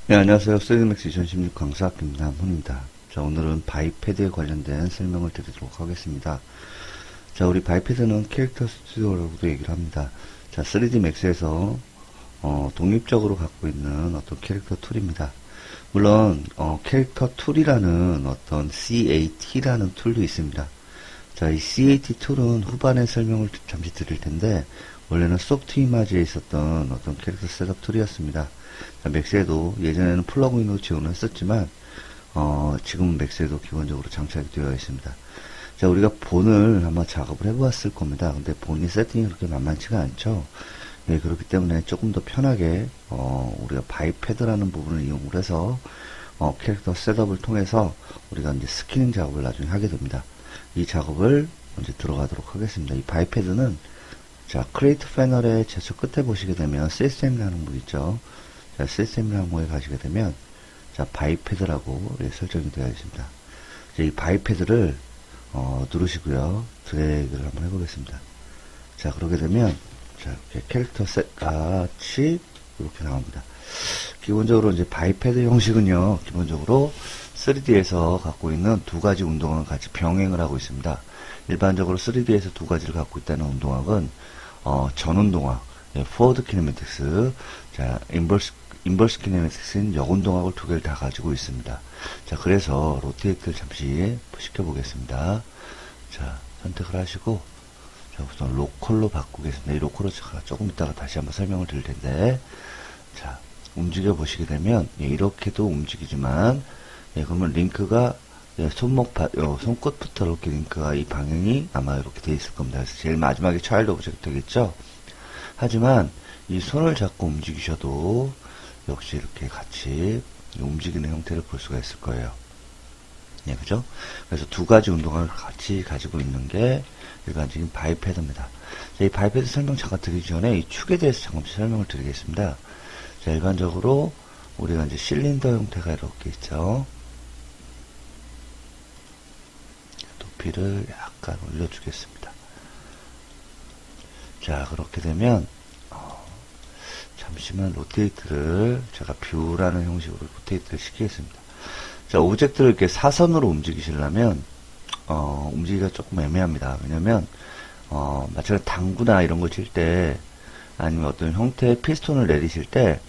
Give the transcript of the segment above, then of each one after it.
네, 안녕하세요. 3Dmax 2016 강사 김남훈입니다. 자, 오늘은 바이패드에 관련된 설명을 드리도록 하겠습니다. 자, 우리 바이패드는 캐릭터 스튜디오라고도 얘기를 합니다. 자, 3Dmax에서 독립적으로 갖고 있는 어떤 캐릭터 툴입니다. 물론 캐릭터 툴이라는 어떤 CAT라는 툴도 있습니다. 자, 이 CAT 툴은 후반에 설명을 잠시 드릴 텐데 원래는 소프트 이미지에 있었던 어떤 캐릭터 셋업 툴이었습니다. 자, 맥스에도 예전에는 플러그인으로 지원을 했었지만 지금은 맥스에도 기본적으로 장착이 되어 있습니다. 자, 우리가 본을 아마 작업을 해보았을 겁니다. 근데 본이 세팅이 그렇게 만만치가 않죠. 예, 그렇기 때문에 조금 더 편하게 우리가 바이패드라는 부분을 이용을 해서 캐릭터 셋업을 통해서 우리가 이제 스키닝 작업을 나중에 하게 됩니다. 이 작업을 먼저 들어가도록 하겠습니다. 이 바이패드는 자, 크리에이트 패널의 제초 끝에 보시게 되면 시스템이라는 거 있죠. 자, 시스템이라는 거에 가시게 되면 자, 바이패드라고 설정이 되어 있습니다. 자, 이 바이패드를 누르시고요. 드래그를 한번 해보겠습니다. 자, 그러게 되면 자, 이렇게 캐릭터 셋 같이 이렇게 나옵니다. 기본적으로 이제 바이패드 형식은요, 기본적으로 3D에서 갖고 있는 두 가지 운동을 같이 병행을 하고 있습니다. 일반적으로 3D에서 두 가지를 갖고 있다는 운동학은 전 운동학, 포워드 키네매틱스, 자, 인버스 키네매틱스인 역 운동학을 두 개를 다 가지고 있습니다. 자, 그래서 로테이트를 잠시 시켜보겠습니다. 자, 선택을 하시고, 자, 우선 로컬로 바꾸겠습니다. 이 로컬로 제가 조금 이따가 다시 한번 설명을 드릴 텐데, 자, 움직여 보시게 되면, 예, 이렇게도 움직이지만, 예, 그러면 링크가, 예, 손끝부터 이렇게 링크가 이 방향이 아마 이렇게 돼 있을 겁니다. 그래서 제일 마지막에 차일드 오브젝트 되겠죠? 하지만, 이 손을 잡고 움직이셔도, 역시 이렇게 같이 움직이는 형태를 볼 수가 있을 거예요. 예, 그죠? 그래서 두 가지 운동을 같이 가지고 있는 게 일반적인 바이패드입니다. 자, 이 바이패드 설명 잠깐 드리기 전에 이 축에 대해서 잠깐 설명을 드리겠습니다. 자, 일반적으로 우리가 이제 실린더 형태가 이렇게 있죠. 높이를 약간 올려주겠습니다. 자, 그렇게 되면 잠시만 로테이트를 제가 뷰라는 형식으로 로테이트를 시키겠습니다. 자, 오브젝트를 이렇게 사선으로 움직이시려면 움직이기가 조금 애매합니다. 왜냐면 마찬가지로 당구나 이런 거 칠 때 아니면 어떤 형태의 피스톤을 내리실 때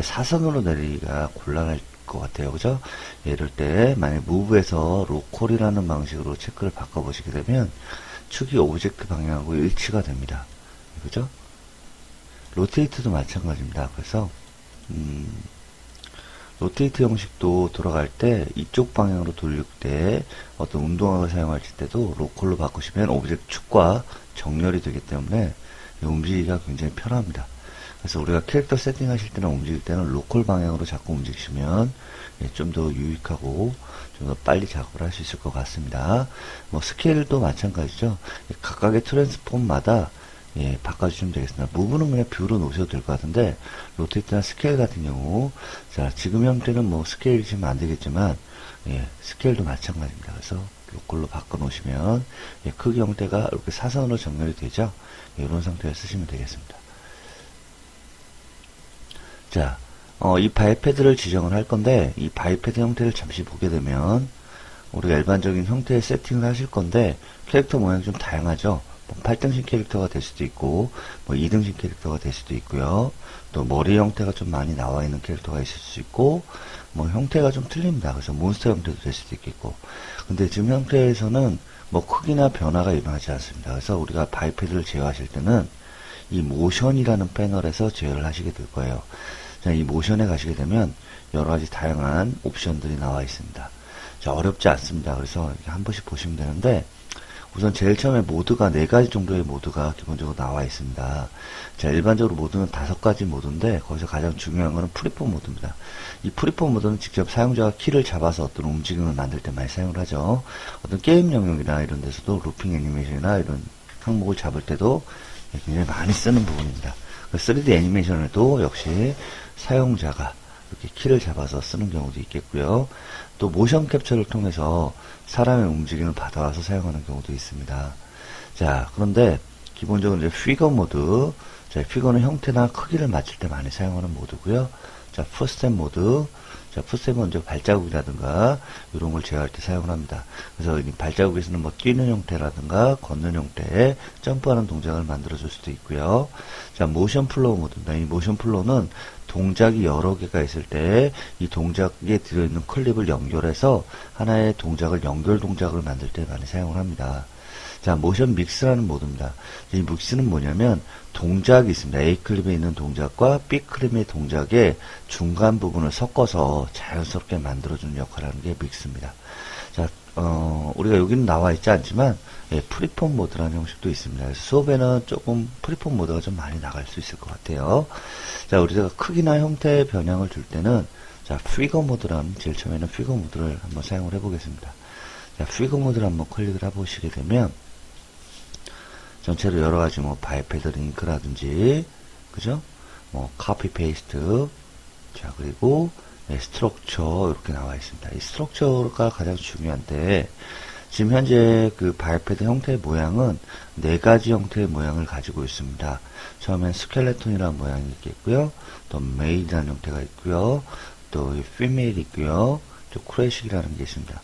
사선으로 내리기가 곤란할 것 같아요. 그죠? 이럴 때 만약 무브에서 로컬이라는 방식으로 체크를 바꿔보시게 되면 축이 오브젝트 방향하고 일치가 됩니다. 그죠? 로테이트도 마찬가지입니다. 그래서 로테이트 형식도 돌아갈 때 이쪽 방향으로 돌릴 때 어떤 운동학을 사용할 때도 로컬로 바꾸시면 오브젝트 축과 정렬이 되기 때문에 움직이기가 굉장히 편합니다. 그래서 우리가 캐릭터 세팅하실 때나 움직일 때는 로컬 방향으로 자꾸 움직이시면 좀 더 유익하고 좀 더 빨리 작업을 할 수 있을 것 같습니다. 뭐 스케일도 마찬가지죠. 각각의 트랜스폼마다 예, 바꿔주시면 되겠습니다. 무브는 그냥 뷰로 놓으셔도 될 것 같은데, 로테이트나 스케일 같은 경우, 자, 지금 형태는 뭐 스케일이시면 안 되겠지만, 예, 스케일도 마찬가지입니다. 그래서 로컬로 바꿔 놓으시면, 예, 크기 형태가 이렇게 사선으로 정렬이 되죠? 예, 이런 상태를 쓰시면 되겠습니다. 자, 이 바이패드를 지정을 할 건데, 이 바이패드 형태를 잠시 보게 되면, 우리가 일반적인 형태의 세팅을 하실 건데, 캐릭터 모양이 좀 다양하죠? 8등신 캐릭터가 될 수도 있고, 2등신 캐릭터가 될 수도 있고요. 또 머리 형태가 좀 많이 나와 있는 캐릭터가 있을 수 있고, 형태가 좀 틀립니다. 그래서 몬스터 형태도 될 수도 있겠고. 근데 지금 형태에서는 크기나 변화가 일어나지 않습니다. 그래서 우리가 바이패드를 제어하실 때는 이 모션이라는 패널에서 제어를 하시게 될 거예요. 자, 이 모션에 가시게 되면 여러 가지 다양한 옵션들이 나와 있습니다. 자, 어렵지 않습니다. 그래서 한 번씩 보시면 되는데, 우선 제일 처음에 모드가 4가지 정도의 모드가 기본적으로 나와 있습니다. 자, 일반적으로 모드는 5가지 모드인데 거기서 가장 중요한 거는 프리폼 모드입니다. 이 프리폼 모드는 직접 사용자가 키를 잡아서 어떤 움직임을 만들 때 많이 사용을 하죠. 어떤 게임 영역이나 이런 데서도 루핑 애니메이션이나 이런 항목을 잡을 때도 굉장히 많이 쓰는 부분입니다. 3D 애니메이션에도 역시 사용자가 이렇게 키를 잡아서 쓰는 경우도 있겠고요. 또 모션 캡처를 통해서 사람의 움직임을 받아와서 사용하는 경우도 있습니다. 자, 그런데 기본적으로 이제 피거 모드, 자, 피거는 형태나 크기를 맞출 때 많이 사용하는 모드고요. 자, 풋스텝 모드. 자, 풋스텝은 이제 발자국이라든가 이런 걸 제어할 때 사용을 합니다. 그래서 이 발자국에서는 뭐 뛰는 형태라든가 걷는 형태의 점프하는 동작을 만들어 줄 수도 있고요. 자, 모션 플로우 모드입니다. 이 모션 플로우는 동작이 여러 개가 있을 때 이 동작에 들어있는 클립을 연결해서 하나의 동작을 연결 동작을 만들 때 많이 사용을 합니다. 자, 모션 믹스라는 모드입니다. 이 믹스는 뭐냐면 동작이 있습니다. A 클립에 있는 동작과 B 클립의 동작의 중간 부분을 섞어서 자연스럽게 만들어주는 역할을 하는 게 믹스입니다. 자, 우리가 여기는 나와 있지 않지만 프리폼 모드라는 형식도 있습니다. 그래서 수업에는 조금 프리폼 모드가 좀 많이 나갈 수 있을 것 같아요. 자, 우리가 크기나 형태의 변형을 줄 때는 자, 피거 모드라는 제일 처음에는 피거 모드를 한번 사용을 해보겠습니다. 자, 피거 모드를 한번 클릭을 해보시게 되면 전체로 여러 가지 뭐 바이패드 링크라든지 그죠? 뭐 카피 페이스트 자 그리고 스트럭처 이렇게 나와 있습니다. 이 스트럭처가 가장 중요한데 지금 현재 그 바이패드 형태의 모양은 네 가지 형태의 모양을 가지고 있습니다. 처음엔 스켈레톤이라는 모양이 있겠고요. 또 메이드라는 형태가 있고요. 또 피메일이 있고요. 또 크래식이라는 게 있습니다.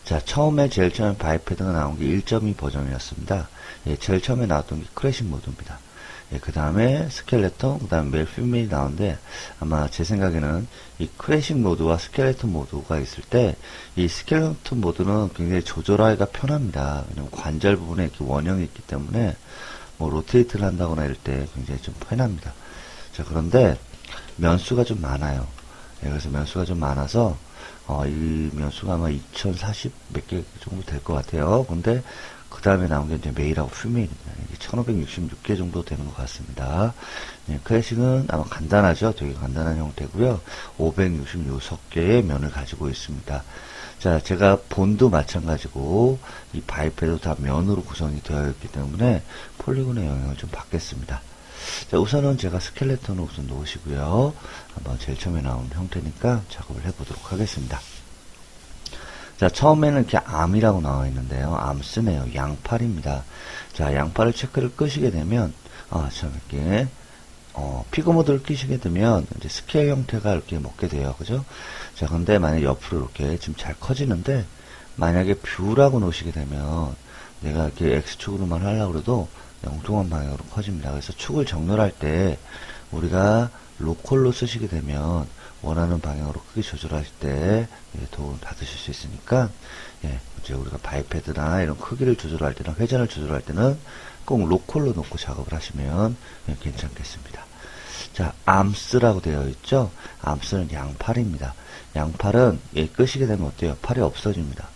자, 처음에 제일 처음에 바이패드가 나온 게 1.2 버전이었습니다. 예, 제일 처음에 나왔던 게 크래식 모드입니다. 예, 그 다음에 스켈레톤, 그 다음에 메일, 피메일이 나오는데 아마 제 생각에는 이 크래식 모드와 스켈레톤 모드가 있을 때 이 스켈레톤 모드는 굉장히 조절하기가 편합니다. 왜냐면 관절 부분에 이렇게 원형이 있기 때문에 뭐 로테이트를 한다거나 이럴 때 굉장히 좀 편합니다. 자, 그런데 면수가 좀 많아요. 예, 그래서 면수가 좀 많아서 이 면수가 아마 2040 몇 개 정도 될 것 같아요. 근데 그 다음에 나온 게 이제 메일하고 피메일입니다. 이게 1566개 정도 되는 것 같습니다. 네, 클래식은 아마 간단하죠. 되게 간단한 형태고요. 566개의 면을 가지고 있습니다. 자, 제가 본도 마찬가지고 이 바이패도 다 면으로 구성이 되어 있기 때문에 폴리곤의 영향을 좀 받겠습니다. 자, 우선은 제가 스켈레톤을 우선 놓으시고요. 한번 제일 처음에 나온 형태니까 작업을 해보도록 하겠습니다. 자, 처음에는 이렇게 암이라고 나와 있는데요. 암스네요. 양팔입니다. 자, 양팔을 체크를 끄시게 되면, 이렇게, 피거 모드를 끼시게 되면, 이제 스퀘어 형태가 이렇게 먹게 돼요. 그죠? 자, 근데 만약에 옆으로 이렇게 지금 잘 커지는데, 만약에 뷰라고 놓으시게 되면, 내가 이렇게 X축으로만 하려고 해도 엉뚱한 방향으로 커집니다. 그래서 축을 정렬할 때, 우리가 로컬로 쓰시게 되면, 원하는 방향으로 크기 조절하실 때 도움을 받으실 수 있으니까 이제 우리가 바이패드나 이런 크기를 조절할 때나 회전을 조절할 때는 꼭 로컬로 놓고 작업을 하시면 괜찮겠습니다. 자, 암스라고 되어 있죠. 암스는 양팔입니다. 양팔은 끄시게 되면 어때요? 팔이 없어집니다.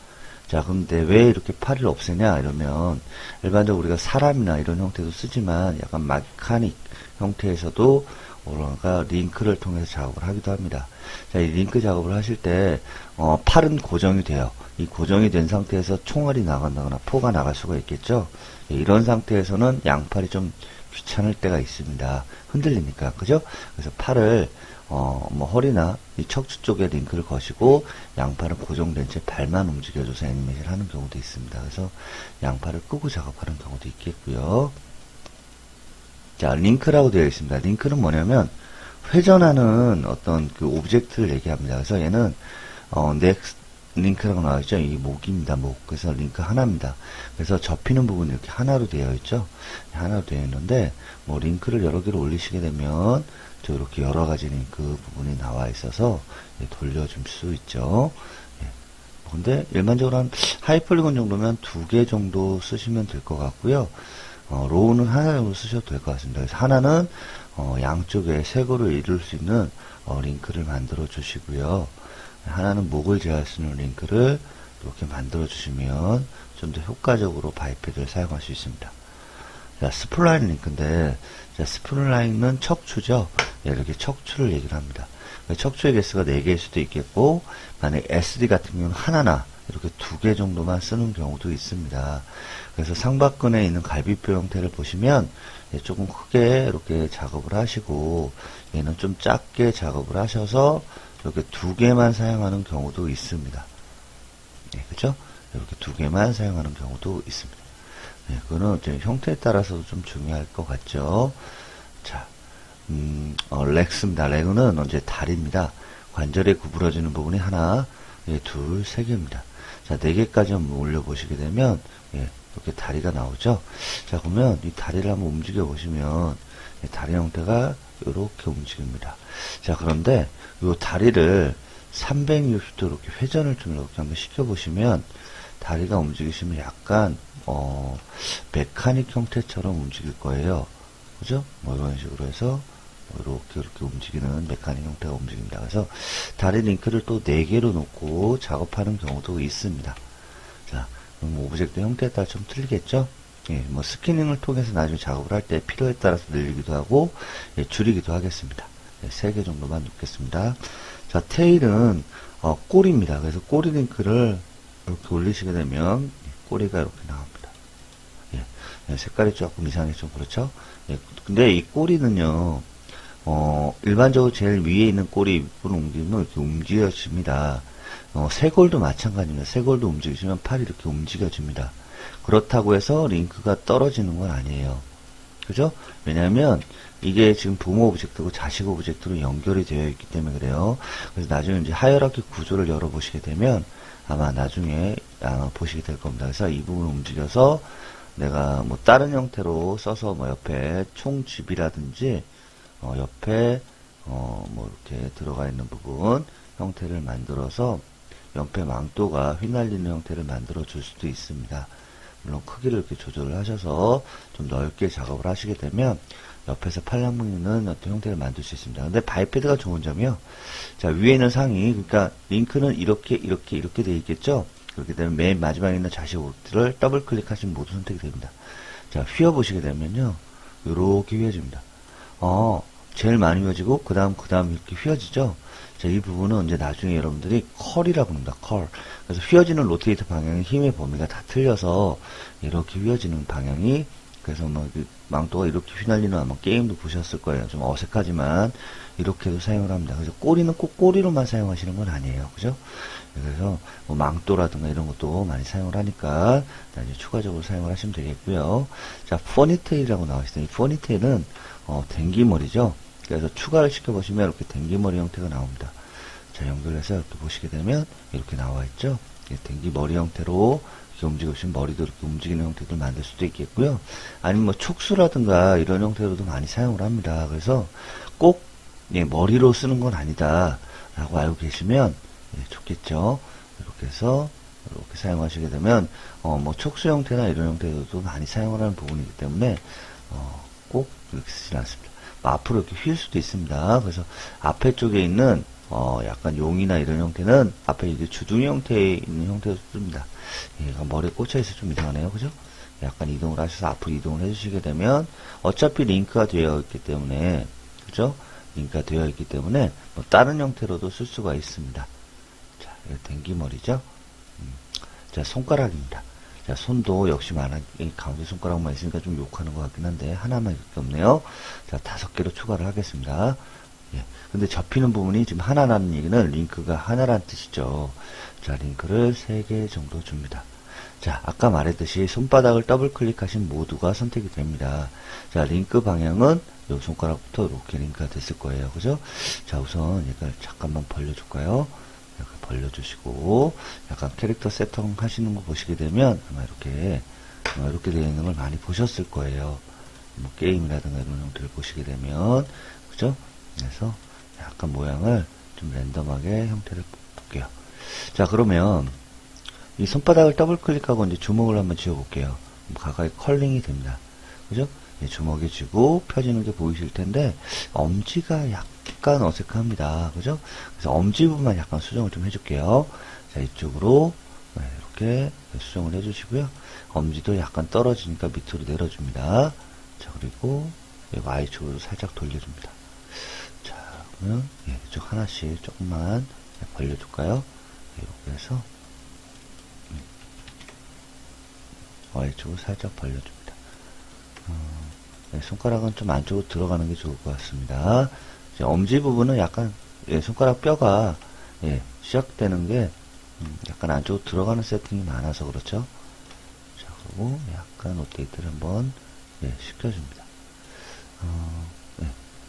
자, 근데 왜 이렇게 팔을 없애냐 이러면 일반적으로 우리가 사람이나 이런 형태도 쓰지만 약간 마카닉 형태에서도 우리가 링크를 통해서 작업을 하기도 합니다. 자, 이 링크 작업을 하실 때 팔은 고정이 돼요. 이 고정이 된 상태에서 총알이 나간다거나 포가 나갈 수가 있겠죠. 이런 상태에서는 양팔이 좀 귀찮을 때가 있습니다. 흔들리니까, 그죠? 그래서 팔을 뭐 허리나 이 척추 쪽에 링크를 거시고 양팔은 고정된 채 발만 움직여줘서 애니메이션을 하는 경우도 있습니다. 그래서 양팔을 끄고 작업하는 경우도 있겠고요. 자, 링크라고 되어 있습니다. 링크는 뭐냐면 회전하는 어떤 그 오브젝트를 얘기합니다. 그래서 얘는 넥스트 링크라고 나와있죠. 이 목입니다. 목. 그래서 링크 하나입니다. 그래서 접히는 부분이 이렇게 하나로 되어 있죠. 하나로 되어 있는데 뭐 링크를 여러 개를 올리시게 되면 저 이렇게 여러 가지 링크 부분이 나와 있어서 돌려줄 수 있죠. 근데 일반적으로 한 하이폴리곤 정도면 2개 정도 쓰시면 될 것 같고요. 로우는 하나 정도 쓰셔도 될 것 같습니다. 그래서 하나는 양쪽에 세로를 이룰 수 있는 링크를 만들어 주시고요. 하나는 목을 제어할 수 있는 링크를 이렇게 만들어 주시면 좀 더 효과적으로 바이패드를 사용할 수 있습니다. 자, 스플라인 링크인데, 자, 스플라인은 척추죠. 이렇게 척추를 얘기를 합니다. 척추의 개수가 4개일 수도 있겠고, 만약 SD 같은 경우는 하나나 이렇게 2개 정도만 쓰는 경우도 있습니다. 그래서 상박근에 있는 갈비뼈 형태를 보시면 조금 크게 이렇게 작업을 하시고 얘는 좀 작게 작업을 하셔서 이렇게 2개만 사용하는 경우도 있습니다. 그죠? 이렇게 2개만 사용하는 경우도 있습니다. 그거는 이제 형태에 따라서도 좀 중요할 것 같죠. 자, 렉스입니다. 렉은 이제 다리입니다. 관절에 구부러지는 부분이 하나, 예, 둘, 세 개입니다. 자, 네 개까지 한번 올려보시게 되면, 예, 이렇게 다리가 나오죠? 자, 그러면 이 다리를 한번 움직여 보시면, 예, 다리 형태가 이렇게 움직입니다. 자, 그런데 이 다리를 360도 이렇게 회전을 좀 이렇게 한번 시켜보시면, 다리가 움직이시면 약간, 메카닉 형태처럼 움직일 거예요. 그죠? 뭐 이런 식으로 해서, 이렇게 움직이는 메카닉 형태가 움직입니다. 그래서 다리 링크를 또 4개로 놓고 작업하는 경우도 있습니다. 자, 그럼 오브젝트 형태에 따라 좀 틀리겠죠? 예, 뭐 스캐닝을 통해서 나중에 작업을 할 때 필요에 따라서 늘리기도 하고, 예, 줄이기도 하겠습니다. 예, 3개 정도만 놓겠습니다. 자, 테일은 꼬리입니다. 그래서 꼬리 링크를 이렇게 올리시게 되면 꼬리가 이렇게 나옵니다. 예, 예, 색깔이 조금 이상해 좀 그렇죠? 예, 근데 이 꼬리는요, 일반적으로 제일 위에 있는 꼬리 부분 옮기면 이렇게 움직여집니다. 쇄골도 마찬가지입니다. 쇄골도 움직이시면 팔이 이렇게 움직여집니다. 그렇다고 해서 링크가 떨어지는 건 아니에요. 그죠? 왜냐하면 이게 지금 부모 오브젝트고 자식 오브젝트로 연결이 되어 있기 때문에 그래요. 그래서 나중에 이제 하이어라키 구조를 열어보시게 되면 아마 나중에 보시게 될 겁니다. 그래서 이 부분을 움직여서 내가 뭐 다른 형태로 써서 뭐 옆에 총집이라든지 옆에 뭐 이렇게 들어가 있는 부분 형태를 만들어서 옆에 망토가 휘날리는 형태를 만들어 줄 수도 있습니다. 물론 크기를 이렇게 조절을 하셔서 좀 넓게 작업을 하시게 되면 옆에서 팔랑 묶는 어떤 형태를 만들 수 있습니다. 근데 바이패드가 좋은 점이요. 자, 위에 있는 상이, 그러니까 링크는 이렇게 되어 있겠죠? 그렇게 되면 맨 마지막에 있는 자식 오브젝트를 더블 클릭하시면 모두 선택이 됩니다. 자, 휘어보시게 되면요. 요렇게 휘어집니다. 제일 많이 휘어지고, 그 다음 이렇게 휘어지죠? 자, 이 부분은 이제 나중에 여러분들이 컬이라고 합니다. 컬. 그래서 휘어지는 로테이터 방향의 힘의 범위가 다 틀려서, 이렇게 휘어지는 방향이, 그래서 뭐, 망토가 이렇게 휘날리는 아마 게임도 보셨을 거예요. 좀 어색하지만, 이렇게도 사용을 합니다. 그래서 꼬리는 꼭 꼬리로만 사용하시는 건 아니에요. 그죠? 그래서 뭐 망토라든가 이런 것도 많이 사용을 하니까 나중에 추가적으로 사용을 하시면 되겠고요. 자, 퍼니테일이라고 나와 있어요. 이 퍼니테일은 댕기머리죠. 그래서 추가를 시켜보시면 이렇게 댕기머리 형태가 나옵니다. 자, 연결해서 이렇게 보시게 되면 이렇게 나와 있죠. 댕기머리 형태로 이렇게 움직이시면 머리도 이렇게 움직이는 형태도 만들 수도 있겠고요. 아니면 뭐 촉수라든가 이런 형태로도 많이 사용을 합니다. 그래서 꼭 머리로 쓰는 건 아니다 라고 알고 계시면 좋겠죠. 이렇게 해서 이렇게 사용하시게 되면 뭐 촉수 형태나 이런 형태로도 많이 사용을 하는 부분이기 때문에 꼭 이렇게 쓰진 않습니다. 뭐 앞으로 이렇게 휠 수도 있습니다. 그래서 앞에 쪽에 있는 약간 용이나 이런 형태는 앞에 이게 주둥이 형태에 있는 형태로 씁니다. 얘가 머리에 꽂혀 있어 좀 이상하네요. 그죠? 약간 이동을 하셔서 앞으로 이동을 해주시게 되면 어차피 링크가 되어 있기 때문에 그죠? 링크가 되어 있기 때문에 뭐 다른 형태로도 쓸 수가 있습니다. 자, 이거 댕기머리죠? 자, 손가락입니다. 자, 손도 역시 가운데 손가락만 있으니까 좀 욕하는 것 같긴 한데, 하나만 이렇게 없네요. 자, 5개로 추가를 하겠습니다. 예. 근데 접히는 부분이 지금 하나라는 얘기는 링크가 하나라는 뜻이죠. 자, 링크를 3개 정도 줍니다. 자, 아까 말했듯이 손바닥을 더블 클릭하신 모두가 선택이 됩니다. 자, 링크 방향은 요 손가락부터 이렇게 링크가 됐을 거예요. 그죠? 자, 우선 이걸 잠깐만 벌려줄까요? 이렇게 벌려주시고, 약간 캐릭터 세팅 하시는 거 보시게 되면 아마 이렇게 되어 있는 걸 많이 보셨을 거예요. 뭐 게임이라든가 이런 형태를 보시게 되면, 그죠? 그래서 약간 모양을 좀 랜덤하게 형태를 볼게요. 자, 그러면 이 손바닥을 더블 클릭하고 이제 주먹을 한번 지어볼게요. 가까이 컬링이 됩니다. 그죠? 주먹에 쥐고 펴지는 게 보이실 텐데, 엄지가 약간 어색합니다. 그죠? 그래서 엄지 부분만 약간 수정을 좀 해줄게요. 자, 이쪽으로, 이렇게 수정을 해주시고요. 엄지도 약간 떨어지니까 밑으로 내려줍니다. 자, 그리고 Y축으로 살짝 돌려줍니다. 자, 그러면, 이쪽 하나씩 조금만 벌려줄까요? 이렇게 해서, Y축으로 살짝 벌려줍니다. 손가락은 좀 안쪽으로 들어가는 게 좋을 것 같습니다. 이제 엄지 부분은 약간 손가락 뼈가 시작되는 게 약간 안쪽으로 들어가는 세팅이 많아서 그렇죠. 자, 그리고 약간 로테이트를 한번 시켜줍니다.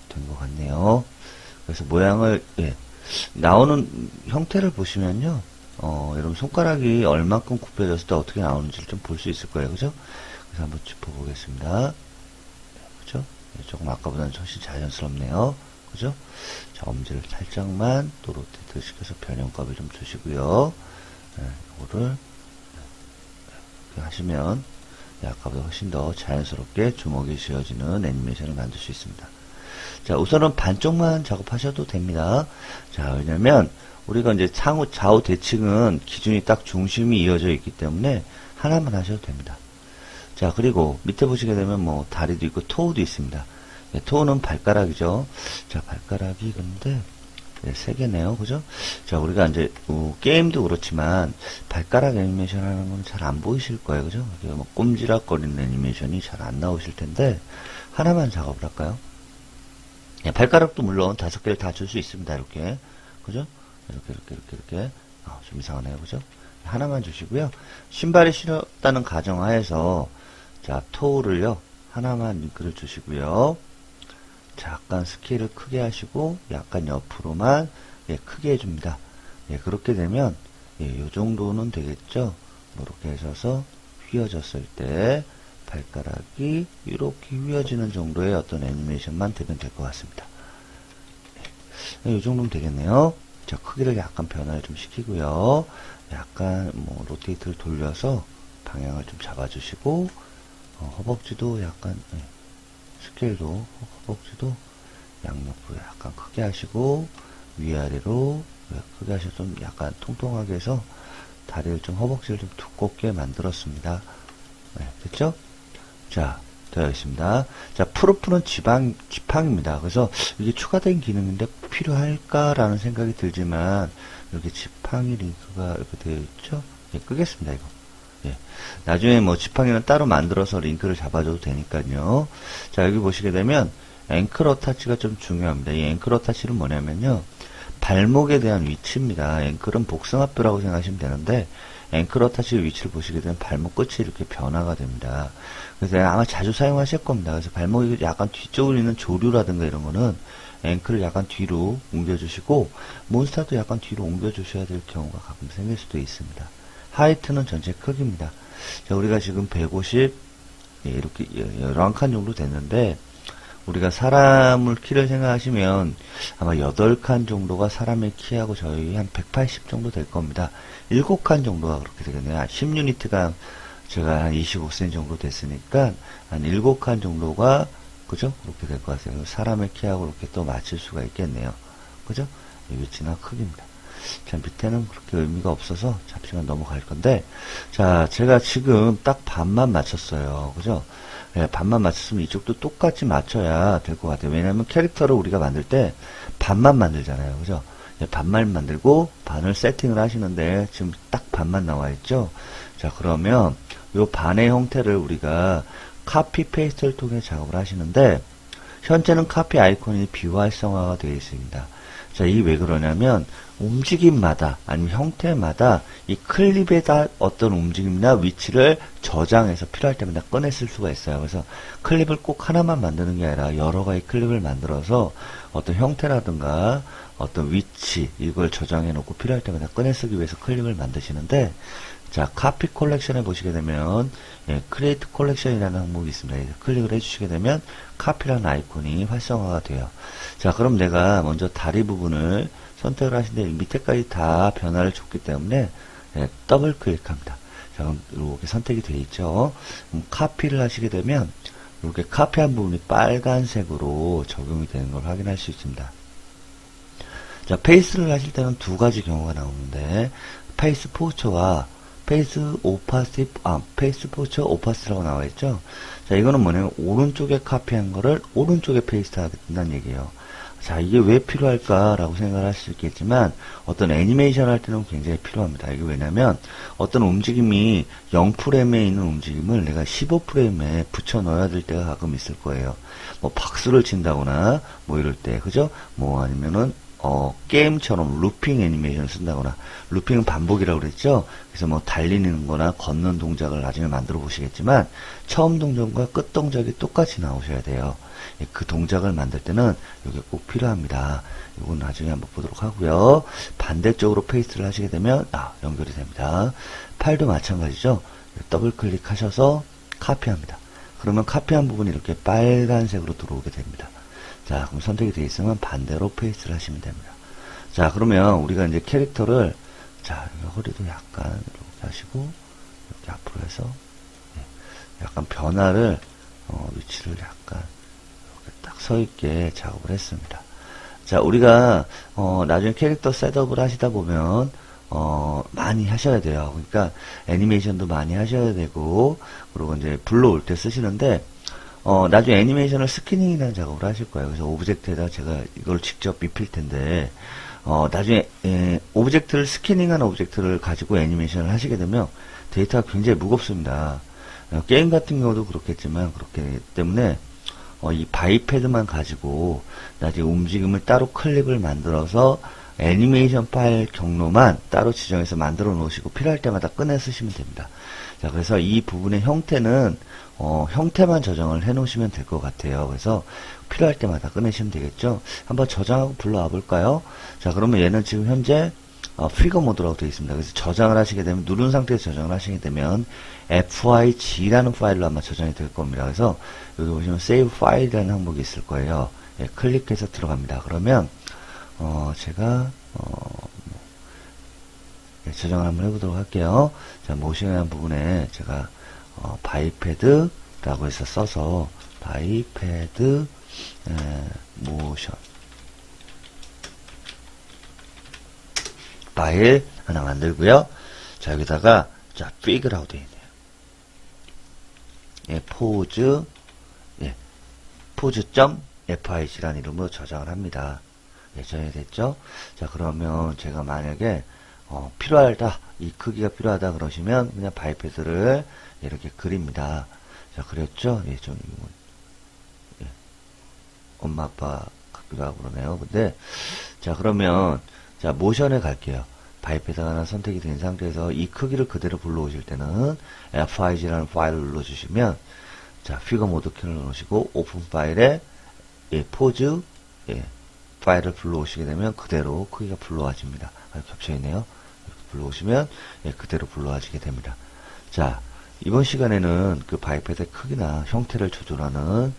된 것 같네요. 그래서 모양을, 예, 나오는 형태를 보시면요. 여러분 손가락이 얼만큼 굽혀졌을 때 어떻게 나오는지를 좀 볼 수 있을 거예요. 그죠? 그래서 한번 짚어보겠습니다. 그죠? 네, 조금 아까보다는 훨씬 자연스럽네요. 그죠? 자, 엄지를 살짝만 또 로테이트 시켜서 변형값을 좀 주시고요. 네, 이거를 이렇게 하시면 아까보다 훨씬 더 자연스럽게 주먹이 쥐어지는 애니메이션을 만들 수 있습니다. 자, 우선은 반쪽만 작업하셔도 됩니다. 자, 왜냐면 우리가 이제 좌우 대칭은 기준이 딱 중심이 이어져 있기 때문에 하나만 하셔도 됩니다. 자, 그리고 밑에 보시게 되면 뭐 다리도 있고 토우도 있습니다. 네, 토우는 발가락이죠. 자, 발가락이 근데 네, 3개네요. 그죠? 자, 우리가 이제 게임도 그렇지만 발가락 애니메이션 하는 건 잘 안 보이실 거예요. 그죠? 뭐 꼼지락거리는 애니메이션이 잘 안 나오실 텐데 하나만 작업을 할까요? 네, 발가락도 물론 5개를 다 줄 수 있습니다. 이렇게. 그죠? 이렇게. 좀 이상하네요. 그죠? 하나만 주시고요. 신발이 신었다는 가정하에서 자, 토우를요. 하나만 링크를 주시고요. 자, 약간 스케일을 크게 하시고 약간 옆으로만 예, 크게 해줍니다. 예, 그렇게 되면 예, 요 정도는 되겠죠. 이렇게 하셔서 휘어졌을 때 발가락이 이렇게 휘어지는 정도의 어떤 애니메이션만 되면 될 것 같습니다. 예, 이 정도면 되겠네요. 자, 크기를 약간 변화를 좀 시키고요. 약간 뭐 로테이트를 돌려서 방향을 좀 잡아주시고 허벅지도 약간 예, 스케일도 허벅지도 양옆으로 약간 크게 하시고 위아래로 크게 하셔서 좀 약간 통통하게 해서 다리를 좀 허벅지를 좀 두껍게 만들었습니다. 네, 됐죠? 자, 되어 있습니다. 자, 프로프는 지팡입니다. 그래서 이게 추가된 기능인데 필요할까라는 생각이 들지만 이렇게 지팡이 링크가 이렇게 되어 있죠? 예, 끄겠습니다, 이거. 예. 나중에 뭐 지팡이는 따로 만들어서 링크를 잡아줘도 되니까요. 자, 여기 보시게 되면 앵클 어타치가 좀 중요합니다. 이 앵클 어타치는 뭐냐면요. 발목에 대한 위치입니다. 앵클은 복숭아뼈라고 생각하시면 되는데 앵클 어타치 위치를 보시게 되면 발목 끝이 이렇게 변화가 됩니다. 그래서 아마 자주 사용하실 겁니다. 그래서 발목이 약간 뒤쪽으로 있는 조류라든가 이런 거는 앵클을 약간 뒤로 옮겨주시고 몬스터도 약간 뒤로 옮겨주셔야 될 경우가 가끔 생길 수도 있습니다. 하이트는 전체 크기입니다. 자, 우리가 지금 150 예, 이렇게 11칸 정도 됐는데 우리가 사람을 키를 생각하시면 아마 8칸 정도가 사람의 키하고 저희 한 180 정도 될 겁니다. 7칸 정도가 그렇게 되겠네요. 10유니트가 제가 한 25cm 정도 됐으니까 한 7칸 정도가 그죠? 그렇게 될 것 같아요. 사람의 키하고 이렇게 또 맞출 수가 있겠네요. 그죠? 이 위치나 크기입니다. 자, 밑에는 그렇게 의미가 없어서 잠시만 넘어갈 건데, 자, 제가 지금 딱 반만 맞췄어요. 그죠? 예, 반만 맞췄으면 이쪽도 똑같이 맞춰야 될 것 같아요. 왜냐면 캐릭터를 우리가 만들 때 반만 만들잖아요. 그죠? 예, 반만 만들고 반을 세팅을 하시는데 지금 딱 반만 나와 있죠? 자, 그러면 요 반의 형태를 우리가 카피 페이스트를 통해 작업을 하시는데, 현재는 카피 아이콘이 비활성화가 되어 있습니다. 자, 이게 왜 그러냐면 움직임마다 아니면 형태마다 이 클립에 다 어떤 움직임이나 위치를 저장해서 필요할 때마다 꺼내 쓸 수가 있어요. 그래서 클립을 꼭 하나만 만드는 게 아니라 여러 가지 클립을 만들어서 어떤 형태라든가 어떤 위치 이걸 저장해 놓고 필요할 때마다 꺼내 쓰기 위해서 클립을 만드시는데, 자, 카피 콜렉션에 보시게 되면 예, 크리에이트 콜렉션이라는 항목이 있습니다. 클릭을 해주시게 되면 카피라는 아이콘이 활성화가 돼요. 자, 그럼 내가 먼저 다리 부분을 선택을 하시는데 밑에까지 다 변화를 줬기 때문에 예, 더블 클릭합니다. 자, 그럼 이렇게 선택이 되어 있죠. 그럼 카피를 하시게 되면 이렇게 카피한 부분이 빨간색으로 적용이 되는 걸 확인할 수 있습니다. 자, 페이스를 하실 때는 두 가지 경우가 나오는데 페이스 포처와 페이스 포처 오파시라고 나와 있죠. 자, 이거는 뭐냐면 오른쪽에 카피한 거를 오른쪽에 페이스트 하겠다는 얘기예요. 자, 이게 왜 필요할까라고 생각을 할 수 있겠지만 어떤 애니메이션 할 때는 굉장히 필요합니다. 이게 왜냐면 어떤 움직임이 0프레임에 있는 움직임을 내가 15프레임에 붙여 넣어야 될 때가 가끔 있을 거예요. 뭐 박수를 친다거나 뭐 이럴 때, 그죠? 뭐 아니면은 게임처럼 루핑 애니메이션을 쓴다거나, 루핑은 반복이라고 그랬죠? 그래서 뭐 달리는 거나 걷는 동작을 나중에 만들어 보시겠지만, 처음 동작과 끝 동작이 똑같이 나오셔야 돼요. 예, 그 동작을 만들 때는 이게 꼭 필요합니다. 이건 나중에 한번 보도록 하고요. 반대쪽으로 페이스트를 하시게 되면, 연결이 됩니다. 팔도 마찬가지죠? 더블 클릭하셔서 카피합니다. 그러면 카피한 부분이 이렇게 빨간색으로 들어오게 됩니다. 자, 그럼 선택이 되어 있으면 반대로 페이스트를 하시면 됩니다. 자, 그러면 우리가 이제 캐릭터를, 자, 허리도 약간 이렇게 하시고, 이렇게 앞으로 해서, 약간 변화를, 위치를 약간, 이렇게 딱 서 있게 작업을 했습니다. 자, 우리가, 나중에 캐릭터 셋업을 하시다 보면, 많이 하셔야 돼요. 그러니까 애니메이션도 많이 하셔야 되고, 그리고 이제 불러올 때 쓰시는데, 나중에 애니메이션을 스캐닝이라는 작업을 하실 거예요. 그래서 오브젝트에다 제가 이걸 직접 입힐 텐데, 나중에, 오브젝트를, 스캐닝한 오브젝트를 가지고 애니메이션을 하시게 되면 데이터가 굉장히 무겁습니다. 게임 같은 경우도 그렇겠지만, 그렇기 때문에, 이 바이패드만 가지고 나중에 움직임을 따로 클립을 만들어서 애니메이션 파일 경로만 따로 지정해서 만들어 놓으시고 필요할 때마다 꺼내 쓰시면 됩니다. 자, 그래서 이 부분의 형태는 형태만 저장을 해 놓으시면 될 것 같아요. 그래서 필요할 때마다 꺼내시면 되겠죠. 한번 저장하고 불러와 볼까요? 자, 그러면 얘는 지금 현재 피거 모드라고 되어 있습니다. 그래서 저장을 하시게 되면, 누른 상태에서 저장을 하시게 되면 FIG라는 파일로 아마 저장이 될 겁니다. 그래서 여기 보시면 Save File이라는 항목이 있을 거예요. 예, 클릭해서 들어갑니다. 그러면 제가 저장을 한번 해보도록 할게요. 자, 모션이라는 부분에 제가 바이패드라고 해서 써서 바이패드 모션 파일 하나 만들고요. 자, 여기다가 자, fig라고 되어 있네요. 예, 포즈 포즈.fig라는 이름으로 저장을 합니다. 예, 저장이 됐죠? 자, 그러면 제가 만약에 필요하다, 이 크기가 필요하다 그러시면 그냥 바이패드를 이렇게 그립니다. 자, 그렸죠? 예, 좀 예, 엄마 아빠 같기도 하고 그러네요. 근데 자, 그러면 자, 모션에 갈게요. 바이패드가 하나 선택이 된 상태에서 이 크기를 그대로 불러오실 때는 FIG라는 파일을 눌러주시면, 자, 피거 모드 키를 누르시고 오픈 파일에 포즈 파일을 불러오시게 되면 그대로 크기가 불러와집니다. 겹쳐있네요. 이렇게 불러오시면 그대로 불러와지게 됩니다. 자, 이번 시간에는 그 바이패드의 크기나 형태를 조절하는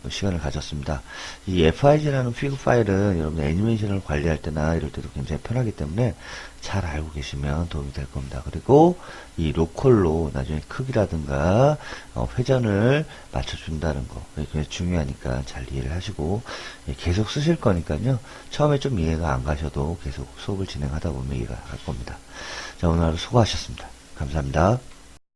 시간을 가졌습니다. 이 FIG라는 피그 파일은 여러분 애니메이션을 관리할 때나 이럴 때도 굉장히 편하기 때문에 잘 알고 계시면 도움이 될 겁니다. 그리고 이 로컬로 나중에 크기라든가 회전을 맞춰준다는 거 굉장히 중요하니까 잘 이해를 하시고 계속 쓰실 거니까요. 처음에 좀 이해가 안 가셔도 계속 수업을 진행하다 보면 이해가 갈 겁니다. 자, 오늘 하루 수고하셨습니다. 감사합니다.